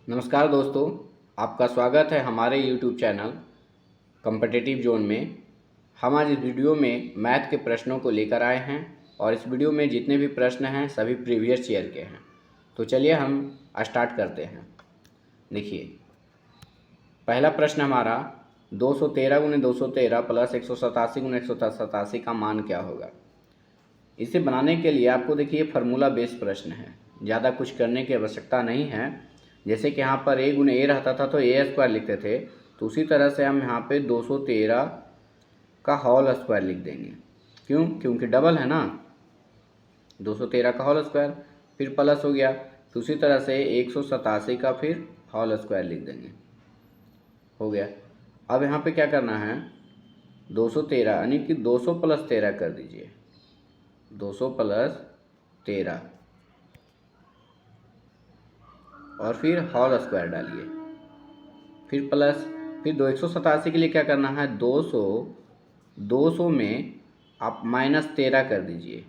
नमस्कार दोस्तों, आपका स्वागत है हमारे YouTube चैनल कॉम्पिटिटिव जोन में। हम आज इस वीडियो में मैथ के प्रश्नों को लेकर आए हैं और इस वीडियो में जितने भी प्रश्न हैं सभी प्रीवियस ईयर के हैं। तो चलिए हम स्टार्ट करते हैं। देखिए, पहला प्रश्न हमारा 213 गुणे 213 प्लस 187 गुणे 187 का मान क्या होगा। इसे बनाने के लिए आपको देखिए फार्मूला बेस प्रश्न है, ज़्यादा कुछ करने की आवश्यकता नहीं है। जैसे कि यहाँ पर ए गुने ए रहता था तो ए स्क्वायर लिखते थे, तो उसी तरह से हम यहाँ पे 213 का होल स्क्वायर लिख देंगे। क्यों? क्योंकि डबल है ना, 213 का होल स्क्वायर, फिर प्लस हो गया, तो उसी तरह से 187 का फिर होल स्क्वायर लिख देंगे। हो गया। अब यहाँ पे क्या करना है, 213 यानी कि 200 प्लस 13 कर दीजिए, 200 प्लस 13 और फिर होल स्क्वायर डालिए, फिर प्लस, फिर 187 के लिए क्या करना है, 200 में आप -13 कर दीजिए।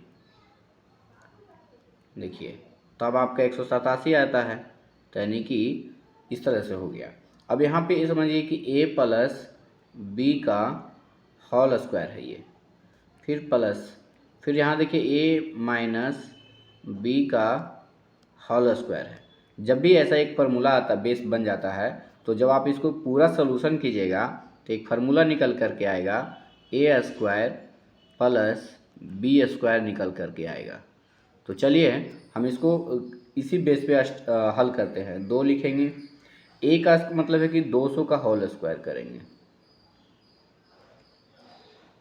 देखिए, तब आपका 187 आता है, तो यानी कि इस तरह से हो गया। अब यहाँ पे ये समझिए कि a प्लस बी का होल स्क्वायर है ये, फिर प्लस, फिर यहाँ देखिए a माइनस बी का होल स्क्वायर है। जब भी ऐसा एक फार्मूला आता, बेस बन जाता है, तो जब आप इसको पूरा सोल्यूशन कीजिएगा तो एक फार्मूला निकल करके आएगा, ए स्क्वायर प्लस बी स्क्वायर निकल करके आएगा। तो चलिए हम इसको इसी बेस पे हल करते हैं। 2 लिखेंगे, ए का मतलब है कि 200 का होल स्क्वायर करेंगे।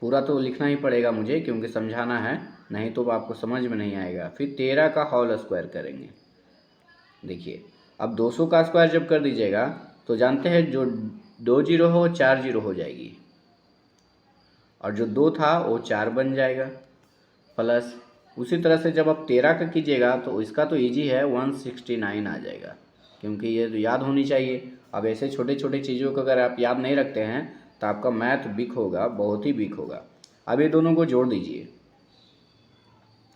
पूरा तो लिखना ही पड़ेगा मुझे क्योंकि समझाना है, नहीं तो आपको समझ में नहीं आएगा। फिर 13 का होल स्क्वायर करेंगे। देखिए, अब 200 का स्क्वायर जब कर दीजिएगा तो जानते हैं जो 2 जीरो हो 4 जीरो हो जाएगी, और जो 2 था वो 4 बन जाएगा, प्लस उसी तरह से जब आप 13 का कीजिएगा तो इसका तो इजी है, 169 आ जाएगा, क्योंकि ये तो याद होनी चाहिए। अब ऐसे छोटे छोटे चीज़ों को अगर आप याद नहीं रखते हैं तो आपका मैथ वीक होगा, बहुत ही वीक होगा। अब ये दोनों को जोड़ दीजिए।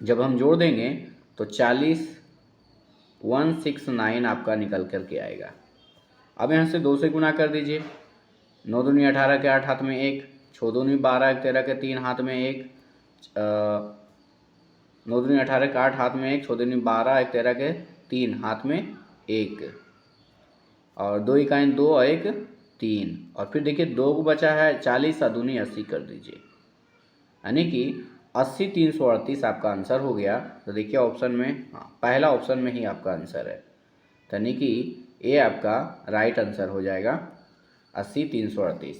जब हम जोड़ देंगे तो 169 आपका निकल करके आएगा। अब यहाँ से 2 से गुना कर दीजिए, 9 दूनी 18 के 8 हाथ में 1, 6 दूनी 12 13 के 3 हाथ में 1, 9 दूनी 18 के 8 हाथ में 1, 6 दूनी 12 13 के 3 हाथ में 1, और 2 इकाई 2 और 1 3, और फिर देखिए 2 को बचा है 40 और दूनी 80 कर दीजिए, यानी कि 80 338 आपका आंसर हो गया। तो देखिए ऑप्शन में, हाँ, पहला ऑप्शन में ही आपका आंसर है, यानी कि ए आपका राइट आंसर हो जाएगा, 80 338।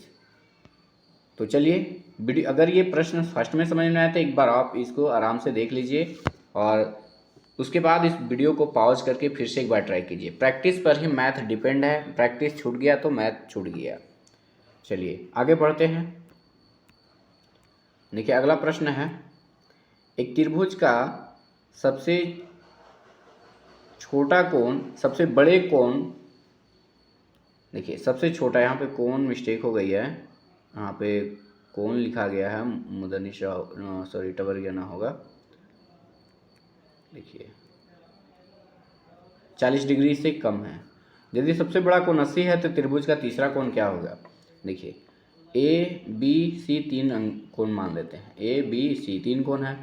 तो चलिए वीडियो, अगर ये प्रश्न फर्स्ट में समझ में आया तो एक बार आप इसको आराम से देख लीजिए और उसके बाद इस वीडियो को पॉज करके फिर से एक बार ट्राई कीजिए। प्रैक्टिस पर ही मैथ डिपेंड है, प्रैक्टिस छूट गया तो मैथ छूट गया। चलिए आगे बढ़ते हैं। देखिए अगला प्रश्न है, एक त्रिभुज का सबसे छोटा कोण सबसे बड़े कोण, देखिए सबसे छोटा, यहाँ पे कोण मिस्टेक हो गई है, यहाँ पे कोण लिखा गया है, मुदनी सॉरी टवर्गियाना होगा। देखिए 40 डिग्री से कम है। यदि सबसे बड़ा कोण 80 है तो त्रिभुज का तीसरा कोण क्या होगा। देखिए ए बी सी 3 कोण मान लेते हैं, ए बी सी 3 कोण है।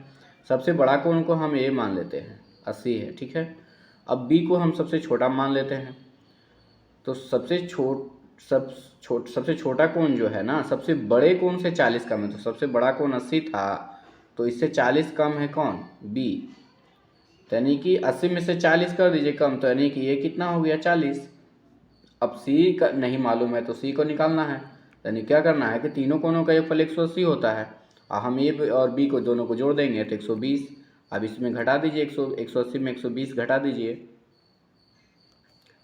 सबसे बड़ा कोण को हम ए मान लेते हैं, 80 है, ठीक है। अब बी को हम सबसे छोटा मान लेते हैं, तो सबसे छोटा कोण जो है ना, सबसे बड़े कोण से 40 कम है, तो सबसे बड़ा कोण 80 था, तो इससे 40 कम है कौन, बी, तो यानी कि 80 में से 40 कर दीजिए कम, तो यानी कि ये कितना हो गया, 40। अब सी का नहीं मालूम है तो सी को निकालना है, यानी क्या करना है कि तीनों कोणों का योगफल 180 होता है, और हम ए और बी को दोनों को जोड़ देंगे तो 120। अब इसमें घटा दीजिए, 180 में 120 घटा दीजिए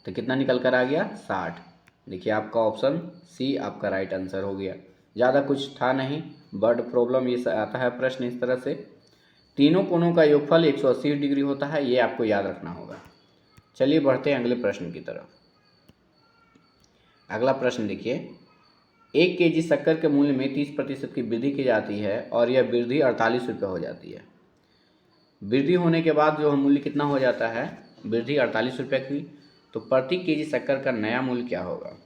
तो कितना निकल कर आ गया, 60। देखिए आपका ऑप्शन सी आपका राइट आंसर हो गया। ज़्यादा कुछ था नहीं, बर्ड प्रॉब्लम ये आता है प्रश्न इस तरह से। तीनों कोणों का योगफल 180 डिग्री होता है, ये आपको याद रखना होगा। चलिए बढ़ते हैं अगले प्रश्न की तरफ। अगला प्रश्न देखिए, 1 केजी शक्कर के मूल्य में 30% की वृद्धि की जाती है और यह वृद्धि 48 रुपये हो जाती है। वृद्धि होने के बाद जो मूल्य कितना हो जाता है, वृद्धि 48 रुपये की, तो प्रति केजी शक्कर का नया मूल्य क्या होगा।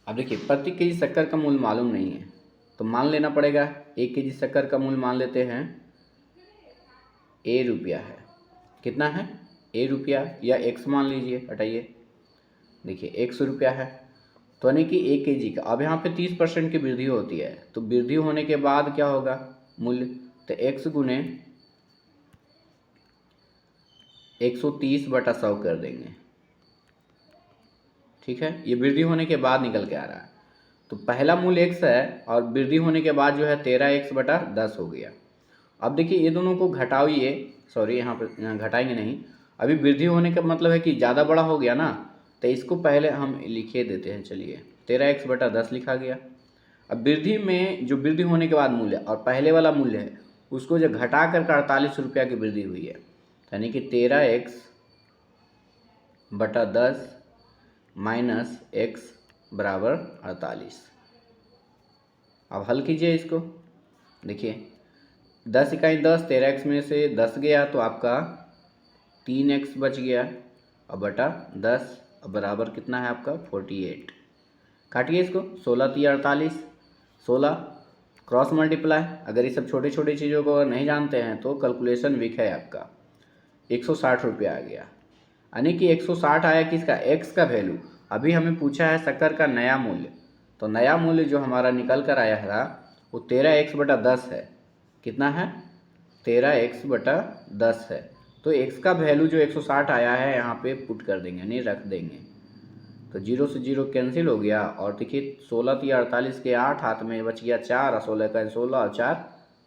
अब देखिए, प्रति केजी शक्कर का मूल्य मालूम नहीं है तो मान लेना पड़ेगा 1 केजी शक्कर का मूल्य मान लेते हैं ₹1 है। कितना है? ₹1 या x मान लीजिए, हटाइए। देखिए ₹100 है, तो यानी कि 1 केजी का। अब यहाँ पे 30% की वृद्धि होती है, तो वृद्धि होने के बाद क्या होगा मूल्य, तो x गुने 130/100 कर देंगे। ठीक है, ये वृद्धि होने के बाद निकल के आ रहा है। तो पहला मूल्य x है और वृद्धि होने के बाद जो है 13x/10 हो गया। अब देखिए ये दोनों को घटाइए, सॉरी यहाँ पर घटाएंगे नहीं, अभी वृद्धि होने का मतलब है कि ज़्यादा बड़ा हो गया ना, तो इसको पहले हम लिखे देते हैं। चलिए 13x/10 लिखा गया। अब वृद्धि में जो वृद्धि होने के बाद मूल्य और पहले वाला मूल्य है उसको जो घटा कर 48 रुपया की वृद्धि हुई है, यानी कि 13x/10 माइनस x बराबर 48। अब हल कीजिए इसको। देखिए 10 इकाई 10, 13x में से 10 गया तो आपका 3x बच गया और बटा 10 बराबर कितना है आपका 48। काटिए इसको, 16×3 = 48, 16 क्रॉस मल्टीप्लाई। अगर ये सब छोटे छोटे चीज़ों को नहीं जानते हैं तो कैलकुलेशन वीक है आपका। 160 रुपया आ गया, यानी कि 160 आया किसका, x का वैल्यू। अभी हमें पूछा है शक्कर का नया मूल्य, तो नया मूल्य जो हमारा निकल कर आया है वो 13x/10 है। कितना है, 13x/10 है। तो x का वैल्यू जो 160 आया है यहाँ पे पुट कर देंगे, यानी रख देंगे। तो 0 से 0 कैंसिल हो गया और देखिए 16×3 = 48 के 8 हाथ में बच गया 4 और 16 का 16 और 4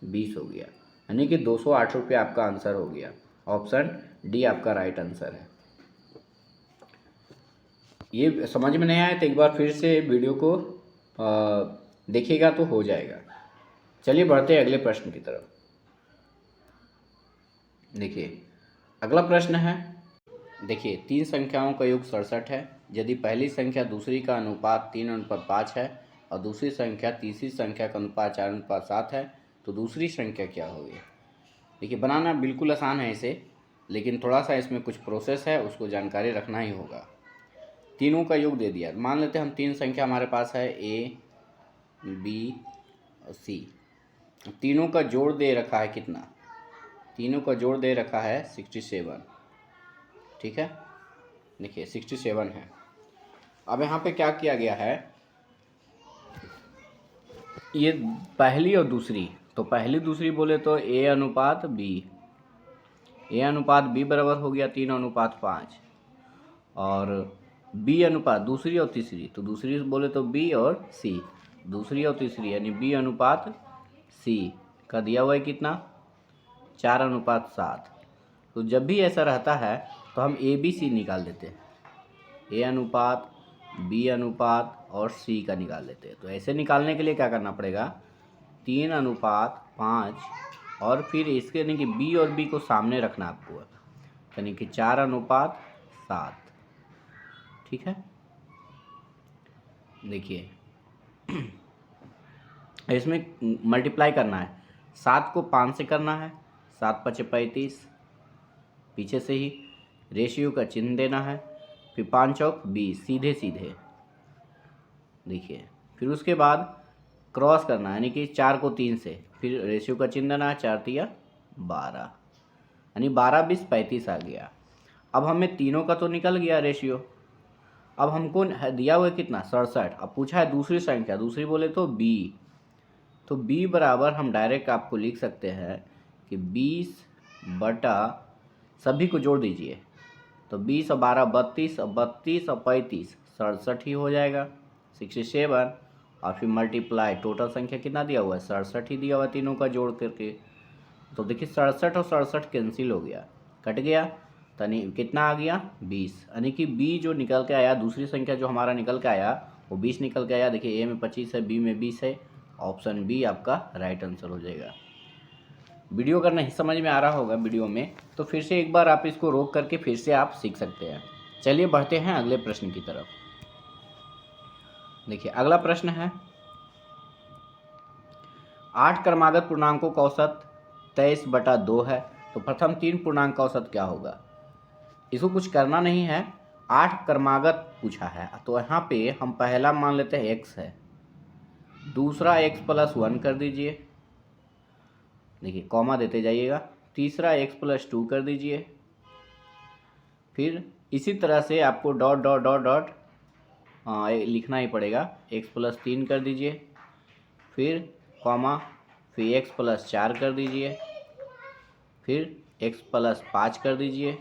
20 हो गया, यानी कि 208 रुपये आपका आंसर हो गया। ऑप्शन डी आपका राइट आंसर है। ये समझ में नहीं आया तो एक बार फिर से वीडियो को देखिएगा तो हो जाएगा। चलिए बढ़ते हैं अगले प्रश्न की तरफ। देखिए अगला प्रश्न है, देखिए 3 संख्याओं का योग 67 है। यदि पहली संख्या दूसरी का अनुपात 3:5 है और दूसरी संख्या तीसरी संख्या का अनुपात 4:7 है तो दूसरी संख्या क्या होगी। देखिए बनाना बिल्कुल आसान है इसे, लेकिन थोड़ा सा इसमें कुछ प्रोसेस है, उसको जानकारी रखना ही होगा। तीनों का योग दे दिया, मान लेते हैं हम 3 संख्या हमारे पास है A, B और C। तीनों का जोड़ दे रखा है कितना, तीनों का जोड़ दे रखा है 67। ठीक है, देखिए 67 है। अब यहाँ पे क्या किया गया है, ये पहली और दूसरी, तो पहली दूसरी बोले तो A/B, A/B बराबर हो गया 3:5 और B/ दूसरी और तीसरी, तो दूसरी बोले तो B और C, दूसरी और तीसरी यानी B/C का दिया हुआ है कितना 4:7। तो जब भी ऐसा रहता है तो हम ABC निकाल देते हैं, A/B/ और C का निकाल लेते हैं। तो ऐसे निकालने के लिए क्या करना पड़ेगा, 3:5 और फिर इसके यानी कि B और B को सामने रखना आपको, यानी कि 4:7। ठीक है, देखिए इसमें मल्टीप्लाई करना है, 7 को 5 से करना है, 7×5 = 35, पीछे से ही रेशियो का चिन्ह देना है, फिर 5×4 = 20, सीधे सीधे। देखिए फिर उसके बाद क्रॉस करना है, यानी कि 4 को 3 से, फिर रेशियो का चिन्ह देना है, 4×3 = 12, यानी 12×20 = 35 आ गया। अब हमें तीनों का तो निकल गया रेशियो, अब हमको दिया हुआ है कितना 67। अब पूछा है दूसरी संख्या, दूसरी बोले तो B, तो B बराबर हम डायरेक्ट आपको लिख सकते हैं कि 20 बटा सभी को जोड़ दीजिए, तो 20 और 12 32 और 32 और 35 67 ही हो जाएगा 67, और फिर मल्टीप्लाई टोटल संख्या कितना दिया हुआ है 67 ही दिया हुआ है तीनों का जोड़ करके। तो देखिए 67 और 67 कैंसिल हो गया, कट गया, यानी कितना आ गया 20, यानी कि B जो निकल के आया, दूसरी संख्या जो हमारा निकल के आया वो 20 निकल के आया। देखिए A में 25 है, B में 20 है, ऑप्शन बी आपका राइट आंसर हो जाएगा। वीडियो अगर नहीं समझ में आ रहा होगा वीडियो में तो फिर से एक बार आप इसको रोक करके फिर से आप सीख सकते हैं। चलिए बढ़ते हैं अगले प्रश्न की तरफ। देखिए अगला प्रश्न है, 8 क्रमागत पूर्णांकों का औसत 23/2 है, तो प्रथम 3 पूर्णांक का औसत क्या होगा। इसको कुछ करना नहीं है, 8 क्रमागत पूछा है तो यहाँ पे हम पहला मान लेते हैं x है, दूसरा x+1 कर दीजिए, देखिए कॉमा देते जाइएगा, तीसरा x+2 कर दीजिए, फिर इसी तरह से आपको डॉट डॉट डॉट डॉट लिखना ही पड़ेगा, x+3 कर दीजिए, फिर कॉमा, फिर x+4 कर दीजिए, फिर x+5 कर दीजिए,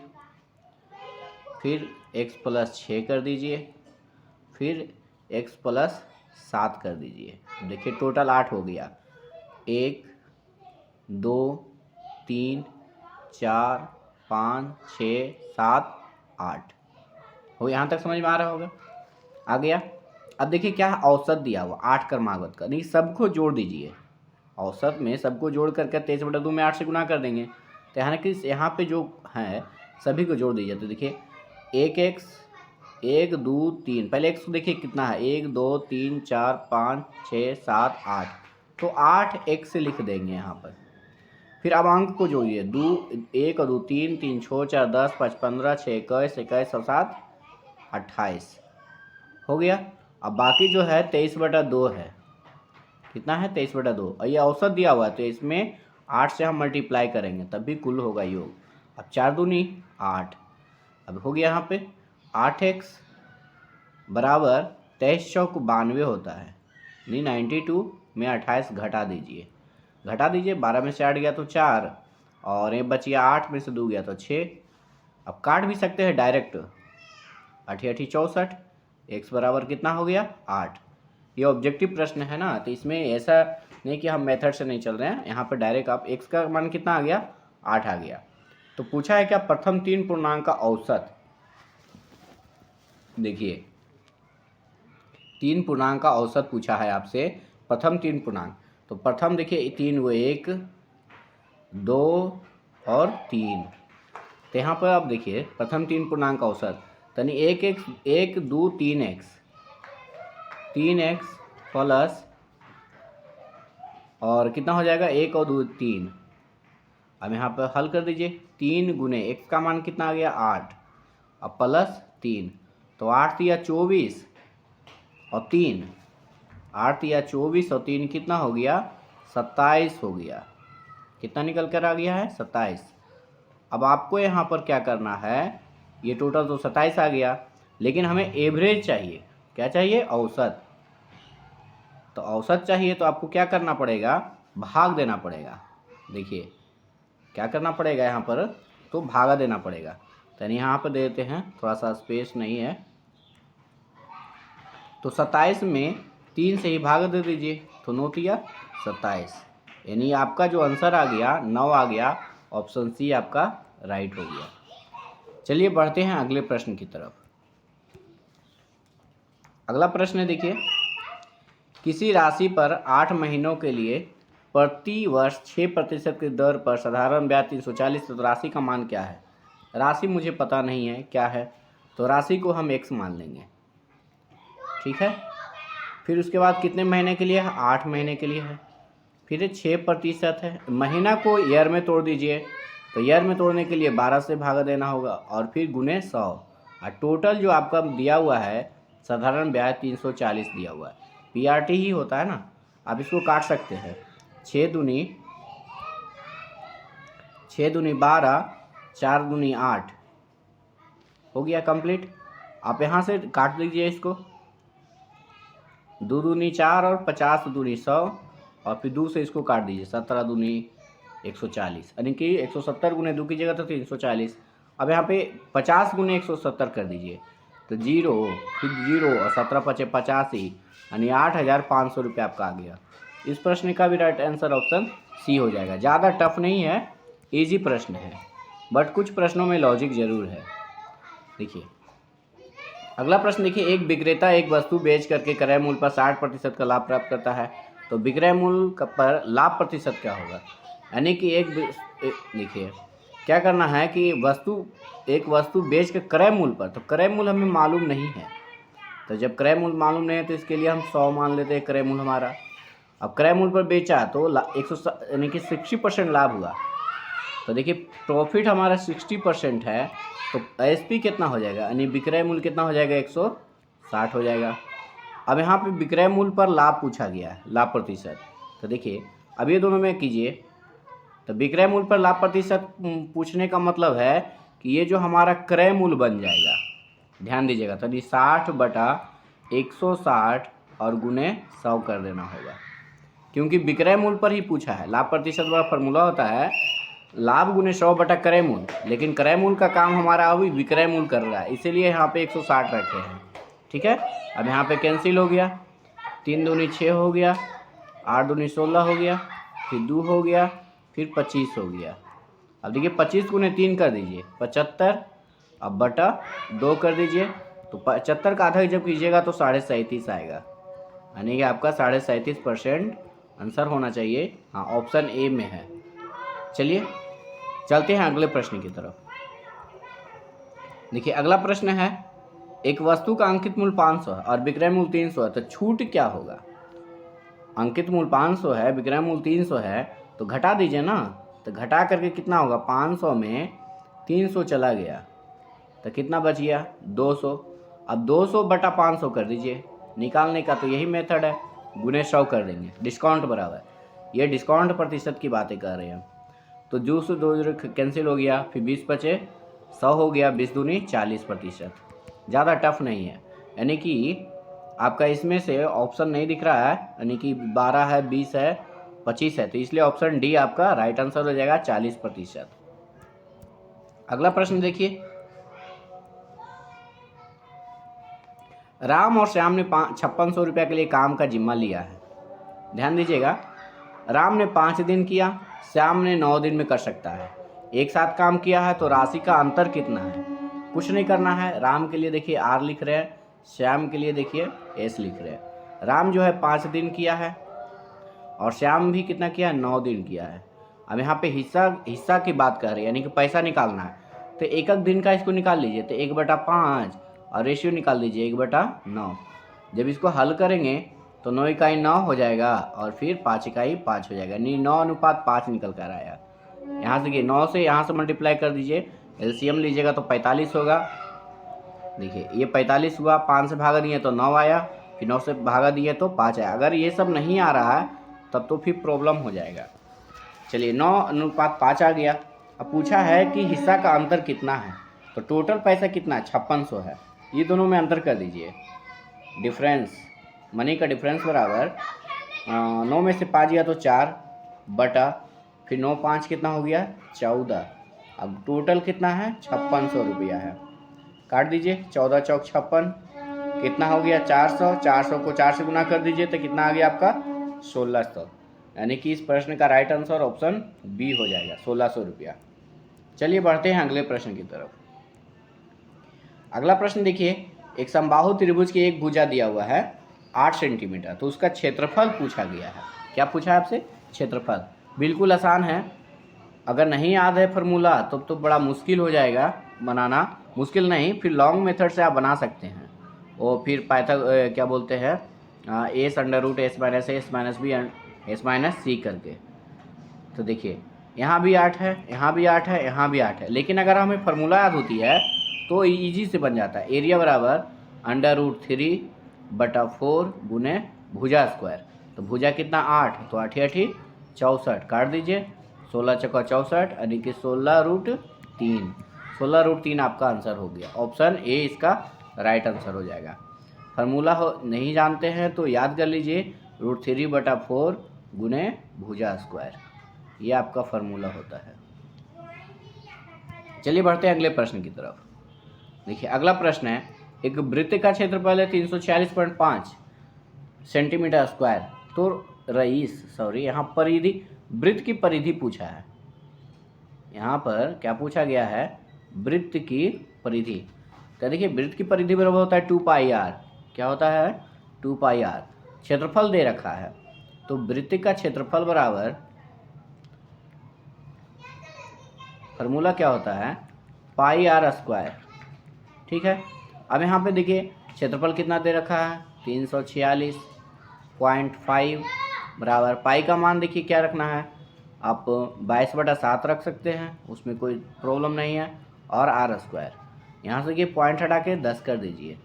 फिर x+6 कर दीजिए, फिर x+7 कर दीजिए। देखिए टोटल 8 हो गया, 1 2 3 4 5 6 7 8 हो, यहाँ तक समझ में आ रहा होगा। आ गया। अब देखिए क्या है, औसत दिया हुआ 8 क्रमागत का, नहीं सबको जोड़ दीजिए, औसत में सबको जोड़ करके 23/2 में 8 से गुना कर देंगे, तो यहाँ पे जो है सभी को जोड़ दीजिए। तो देखिए 1x 1 2 3, पहले x देखिए कितना है, 1 2 3 4 5 6 7 8, तो 8x लिख देंगे यहाँ पर। फिर अब अंक को जोड़िए, 1 2 3 3 6 4 10 5 15 6 21 21 7 28 हो गया। अब बाकी जो है 23/2 है, कितना है 23/2, और ये औसत दिया हुआ है तो इसमें 8 से हम मल्टीप्लाई करेंगे तब भी कुल होगा योग। अब 4 दूनी 8, अब हो गया यहाँ पे 8x बराबर 23 चौक 92 होता है, नहीं 92 में 28 घटा दीजिए, 12 में से 8 गया तो 4, और ये बच गया 8 में से 2 गया तो 6। अब काट भी सकते हैं डायरेक्ट, 8 8 64, x बराबर कितना हो गया 8। ये ऑब्जेक्टिव प्रश्न है ना, तो इसमें ऐसा नहीं कि हम मेथड से नहीं चल रहे हैं, यहाँ पर डायरेक्ट आप x का मान कितना आ गया 8 आ गया। तो पूछा है क्या, प्रथम 3 पूर्णांक का औसत। देखिए 3 पूर्णांक का औसत पूछा है आपसे, प्रथम 3 पूर्णांक, तो प्रथम देखिए 3 वो 1 2 और 3, तो यहाँ पर आप देखिए प्रथम 3 पूर्णांक का औसत, यानी 1 2 3x प्लस, और कितना हो जाएगा 1 और 2 3। अब यहाँ पर हल कर दीजिए, 3 गुने x का मान कितना आ गया 8, अब प्लस 3, तो 8 या 24 और 3, 8 या 24 और 3 कितना हो गया 27 हो गया, कितना निकल कर आ गया है 27। अब आपको यहाँ पर क्या करना है, ये टोटल तो 27 आ गया, लेकिन हमें एवरेज चाहिए, क्या चाहिए औसत। तो औसत चाहिए तो आपको क्या करना पड़ेगा, भाग देना पड़ेगा। देखिए क्या करना पड़ेगा यहाँ पर, तो भागा देना पड़ेगा, तो यहाँ पर देते हैं, थोड़ा सा स्पेस नहीं है, तो 27 में 3 से ही भाग दे दीजिए, तो 9 या 27, यानी आपका जो आंसर आ गया 9 आ गया, ऑप्शन सी आपका राइट हो गया। चलिए बढ़ते हैं अगले प्रश्न की तरफ। अगला प्रश्न है, देखिए किसी राशि पर 8 महीनों के लिए प्रति वर्ष 6% की दर पर साधारण ब्याज 340, तो राशि का मान क्या है। राशि मुझे पता नहीं है क्या है, तो राशि को हम x मान लेंगे, ठीक है। फिर उसके बाद कितने महीने के लिए है, 8 महीने के लिए है, फिर 6% है, महीना को ईयर में तोड़ दीजिए, तो ईयर में तोड़ने के लिए 12 से भागा देना होगा, और फिर गुने 100, और टोटल जो आपका दिया हुआ है साधारण ब्याज 340 दिया हुआ है, PRT ही होता है ना। आप इसको काट सकते हैं, 6 दूनी 12, 4 दूनी 8 हो गया कंप्लीट। आप यहाँ से काट दीजिए इसको, 2 दूनी 4 और 50 दूनी 100, और फिर 2 से इसको काट दीजिए, 17 दूनी 140, यानी कि 170 गुने 2 की जगह तो 340। अब यहाँ पे 50 गुने 170 कर दीजिए, तो 0 फिर 0 और 17 × 5 = 85, यानी 8,500 रुपये आपका आ गया। इस प्रश्न का भी राइट आंसर ऑप्शन सी हो जाएगा। ज़्यादा टफ नहीं है, इजी प्रश्न है, बट कुछ प्रश्नों में लॉजिक ज़रूर है। देखिए अगला प्रश्न, देखिए एक विक्रेता एक वस्तु बेच करके क्रय मूल्य पर 60% का लाभ प्राप्त करता है, तो विक्रय मूल्य पर लाभ प्रतिशत क्या होगा। यानी कि देखिए क्या करना है कि एक वस्तु बेच के क्रय मूल्य पर, तो क्रय मूल्य हमें मालूम नहीं है, तो जब क्रय मूल्य मालूम नहीं है तो इसके लिए हम 100 मान लेते हैं क्रय मूल्य हमारा। अब क्रय मूल्य पर बेचा तो 100 यानी कि 60% लाभ हुआ, तो देखिए प्रॉफिट हमारा 60% है, तो एसपी कितना हो जाएगा, यानी विक्रय मूल्य कितना हो जाएगा, 160 हो जाएगा। अब यहाँ पे विक्रय मूल्य पर लाभ पूछा गया है, लाभ प्रतिशत। तो देखिए अब ये दोनों में कीजिए, तो विक्रय मूल्य पर लाभ प्रतिशत पूछने का मतलब है कि ये जो हमारा क्रय मूल्य बन जाएगा, ध्यान दीजिएगा, तो 60/160 और गुने 100 कर देना होगा, क्योंकि विक्रय मूल्य पर ही पूछा है। लाभ प्रतिशत वाला फॉर्मूला होता है लाभ गुने 100 क्रय मूल्य, लेकिन क्रय मूल्य का काम हमारा अभी विक्रय मूल्य कर रहा है, इसीलिए यहाँ पे 160 रखे हैं। ठीक है, अब यहाँ पे कैंसिल हो गया, 3 दूनी 6 हो गया, 8 दूनी 16 हो गया, फिर 2 हो गया, फिर 25 हो गया। अब देखिए 25 गुने 3 कर दीजिए 75, अब बटा 2 कर दीजिए, तो 75 का आधा जब कीजिएगा तो 37.5 आएगा, यानी कि आपका 37.5% आंसर होना चाहिए। हाँ, ऑप्शन ए में है। चलिए चलते हैं अगले प्रश्न की तरफ। देखिए अगला प्रश्न है, एक वस्तु का अंकित मूल्य 500 है और विक्रय मूल्य 300 है, तो छूट क्या होगा। अंकित मूल्य 500 है, विक्रय मूल्य 300 है, तो घटा दीजिए ना, तो घटा करके कितना होगा, 500 में 300 चला गया तो कितना बच गया, 200। अब 200 बटा 500 कर दीजिए, निकालने का तो यही मेथड है, गुने 100 कर देंगे, डिस्काउंट बराबर, ये डिस्काउंट प्रतिशत की बातें कर रहे हैं। तो 2 कैंसिल हो गया, फिर 20 बचे, 100 हो गया, 20 दूनी 40%। ज़्यादा टफ नहीं है, यानी कि आपका इसमें से ऑप्शन नहीं दिख रहा है, यानी कि 12 है, 20 है, 25 है, तो इसलिए ऑप्शन डी आपका राइट आंसर हो जाएगा, 40%। अगला प्रश्न देखिए, राम और श्याम ने 5600 रुपये के लिए काम का जिम्मा लिया है। ध्यान दीजिएगा, राम ने 5 दिन किया, श्याम ने 9 दिन में कर सकता है। एक साथ काम किया है तो राशि का अंतर कितना है। कुछ नहीं करना है, राम के लिए देखिए आर लिख रहे हैं, श्याम के लिए देखिए एस लिख रहे हैं। राम जो है 5 दिन किया है और श्याम भी कितना किया है, 9 दिन किया है। अब यहाँ पे हिस्सा की बात कर रहे हैं, यानी कि पैसा निकालना है, तो एक दिन का इसको निकाल लीजिए, तो 1/5 और रेशियो निकाल दीजिए 1/9। जब इसको हल करेंगे तो 9 इकाई 9 हो जाएगा और फिर 5 इकाई 5 हो जाएगा, यानी 9:5 निकल कर आया। यहाँ से देखिए 9 से यहाँ से मल्टीप्लाई कर दीजिए, एलसीएम लीजिएगा तो 45 होगा। देखिए ये 45 हुआ, 5 से भागा दिए तो 9 आया, फिर 9 से भागा दिए तो 5 आया। अगर ये सब नहीं आ रहा है तब तो फिर प्रॉब्लम हो जाएगा। चलिए 9:5 आ गया। अब पूछा है कि हिस्सा का अंतर कितना है, तो टोटल पैसा कितना है, 5600 है। ये दोनों में अंतर कर दीजिए, डिफरेंस मनी का डिफरेंस बराबर 9 में से 5 गया तो 4 बटा, फिर 9 5 कितना हो गया, 14। अब टोटल कितना है, 5600 रुपया है। काट दीजिए, 14 चौक 56 कितना हो गया, 400। 400 को 4 से गुना कर दीजिए तो कितना आ गया आपका, 1600। यानी कि इस प्रश्न का राइट आंसर ऑप्शन बी हो जाएगा, 1600 रुपया। चलिए बढ़ते हैं अगले प्रश्न की तरफ। अगला प्रश्न देखिए, एक समबाहु त्रिभुज की एक भुजा दिया हुआ है 8 सेंटीमीटर, तो उसका क्षेत्रफल पूछा गया है। क्या पूछा है आपसे, क्षेत्रफल। बिल्कुल आसान है, अगर नहीं याद है फार्मूला तो बड़ा मुश्किल हो जाएगा बनाना। मुश्किल नहीं, फिर लॉन्ग मेथड से आप बना सकते हैं, और फिर क्या बोलते हैं, a√s-a-s-b-s-b करके। तो देखिए यहाँ भी 8 है, यहाँ भी 8 है, यहाँ भी 8 है, लेकिन अगर हमें फार्मूला याद होती है तो इजी से बन जाता है। एरिया बराबर √3/4 गुने भुजा स्क्वायर। तो भुजा कितना, 8, तो 8 8 64, काट दीजिए, 16 चौका 64, यानी कि 16√3। 16√3 आपका आंसर हो गया, ऑप्शन ए इसका राइट आंसर हो जाएगा। फार्मूला नहीं जानते हैं तो याद कर लीजिए, √3/4 गुने भुजा स्क्वायर, ये आपका फार्मूला होता है। चलिए बढ़ते हैं अगले प्रश्न की तरफ। देखिए अगला प्रश्न है, एक वृत्त का क्षेत्रफल है 346.5 सेंटीमीटर स्क्वायर, तो यहाँ परिधि, वृत्त की परिधि पूछा है। यहाँ पर क्या पूछा गया है, वृत्त की परिधि। तो देखिए वृत्त की परिधि बराबर होता है 2πr। क्या होता है, 2πr। क्षेत्रफल दे रखा है, तो वृत्त का क्षेत्रफल बराबर, फार्मूला क्या होता है, πr²। ठीक है, अब यहाँ पे देखिए क्षेत्रफल कितना दे रखा है, 346.5 बराबर, पाई का मान देखिए क्या रखना है, आप 22/7 रख सकते हैं, उसमें कोई प्रॉब्लम नहीं है। और r², यहाँ से ये पॉइंट हटा के 10 कर दीजिए।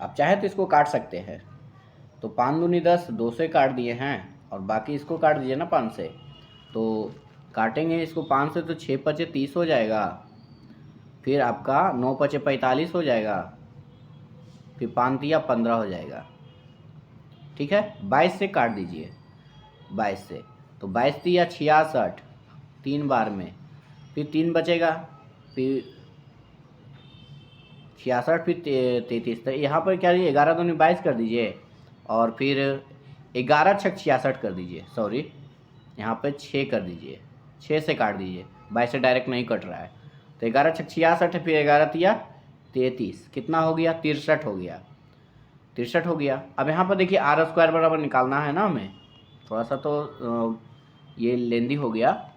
आप चाहे तो इसको काट सकते हैं। तो 5 दूनी 10, 2 से काट दिए हैं और बाकी इसको काट दीजिए ना 5 से। तो काटेंगे इसको 5 से तो 6 पचे 30 हो जाएगा। फिर आपका 9 पचे 45 हो जाएगा। फिर 5 तिया 15 हो जाएगा। ठीक है, 22 से काट दीजिए, 22 से। तो 22 तिया 66, 3 बार में। फिर 3 बचेगा, फिर 66, फिर 33। तो यहाँ पर क्या लीजिए, 11 दूनी 22 कर दीजिए और फिर 11 छक 66 कर दीजिए। सॉरी, यहाँ पे 6 कर दीजिए, 6 से काट दीजिए, 22 से डायरेक्ट नहीं कट रहा है। तो 11 छक 66 है, फिर 11 तिया 33, कितना हो गया, 63 हो गया, 63 हो गया। अब यहाँ पर देखिए r² बराबर निकालना है ना हमें, थोड़ा सा तो ये लेंदी हो गया।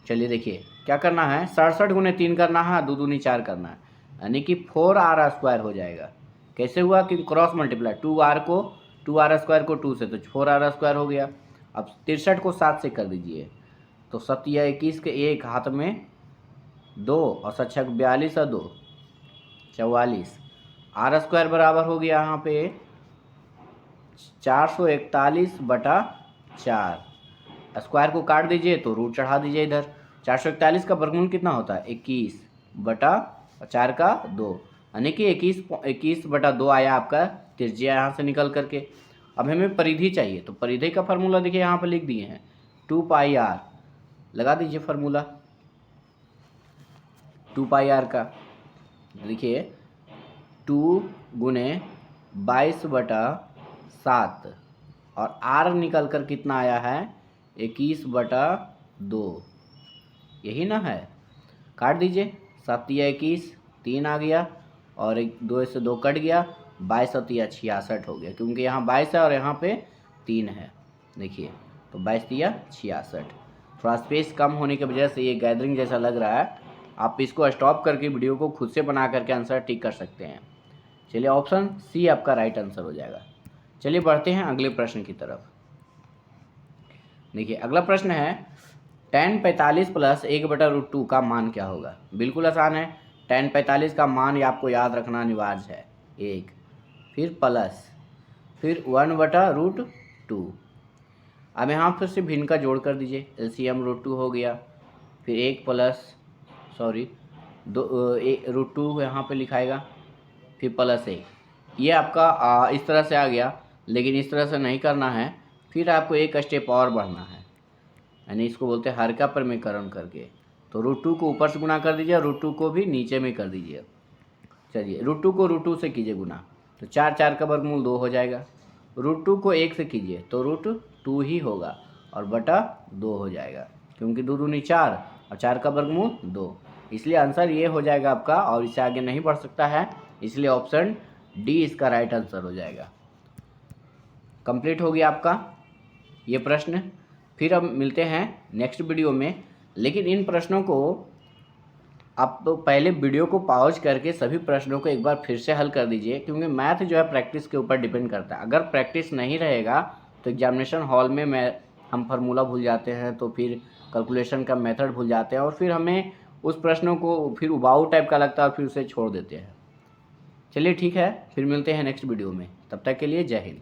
चलिए देखिए क्या करना है, 67 गुने 3 करना है, 2 दूनी 4 करना है, यानी कि 4r² हो जाएगा। कैसे हुआ कि क्रॉस मल्टीप्लाई, 2r को 2 से, तो 4r² हो गया। अब 63 को 7 से कर दीजिए, तो 7 या 21 के 1 हाथ में 2 और 7 छक 42 और 2 44। r² बराबर हो गया यहाँ पे 441/4। स्क्वायर को काट दीजिए तो रूट चढ़ा दीजिए इधर। 441 का वर्गमूल कितना होता है, 21/4 का 2, यानी कि 21/2 आया आपका त्रिज्या यहाँ से निकल करके। अब हमें परिधि चाहिए, तो परिधि का फार्मूला देखिए यहाँ पर लिख दिए हैं, 2πr। लगा दीजिए फार्मूला 2πr का। देखिए 2 गुने 22/7 और r निकल कर कितना आया है, 21/2, यही ना है। काट दीजिए, 7 या 21, 3 आ गया और 2 से 2 कट गया, 22 और 3 66 हो गया, क्योंकि यहाँ 22 है और यहाँ पे 3 है। देखिए तो 22 या 66। थोड़ा स्पेस कम होने की वजह से ये गैदरिंग जैसा लग रहा है। आप इसको स्टॉप करके वीडियो को खुद से बना करके आंसर टिक कर सकते हैं। चलिए ऑप्शन सी आपका राइट आंसर हो जाएगा। चलिए बढ़ते हैं अगले प्रश्न की तरफ। देखिए अगला प्रश्न है, tan 45 प्लस 1/√2 का मान क्या होगा। बिल्कुल आसान है, tan 45 का मान ये आपको याद रखना अनिवार्य है, 1, फिर प्लस, फिर 1/√2। अब यहाँ फिर से भिन्न का जोड़ कर दीजिए, LCM √2 हो गया, फिर 1 प्लस, सॉरी 2 √2 यहाँ पे लिखाएगा, फिर प्लस 1। ये आपका इस तरह से आ गया, लेकिन इस तरह से नहीं करना है, फिर आपको एक स्टेप और बढ़ना है, यानी इसको बोलते हैं हर का परिमेयकरण करके। तो √2 को ऊपर से गुना कर दीजिए, √2 को भी नीचे में कर दीजिए। चलिए √2 को √2 से कीजिए गुना, तो 4 का वर्गमूल 2 हो जाएगा। √2 को 1 से कीजिए तो √2 ही होगा और बटा 2 हो जाएगा, क्योंकि 2 दूनी 4 और 4 का वर्गमूल 2। इसलिए आंसर ये हो जाएगा आपका, और इससे आगे नहीं बढ़ सकता है, इसलिए ऑप्शन डी इसका राइट आंसर हो जाएगा। कंप्लीट हो गया आपका ये प्रश्न। फिर अब मिलते हैं नेक्स्ट वीडियो में, लेकिन इन प्रश्नों को आप तो पहले वीडियो को पॉज करके सभी प्रश्नों को एक बार फिर से हल कर दीजिए, क्योंकि मैथ जो है प्रैक्टिस के ऊपर डिपेंड करता है। अगर प्रैक्टिस नहीं रहेगा तो एग्जामिनेशन हॉल में हम फार्मूला भूल जाते हैं, तो फिर कैलकुलेशन का मेथड भूल जाते हैं और फिर हमें उस प्रश्नों को फिर उबाऊ टाइप का लगता है और फिर उसे छोड़ देते हैं। चलिए ठीक है, फिर मिलते हैं नेक्स्ट वीडियो में, तब तक के लिए जय हिंद।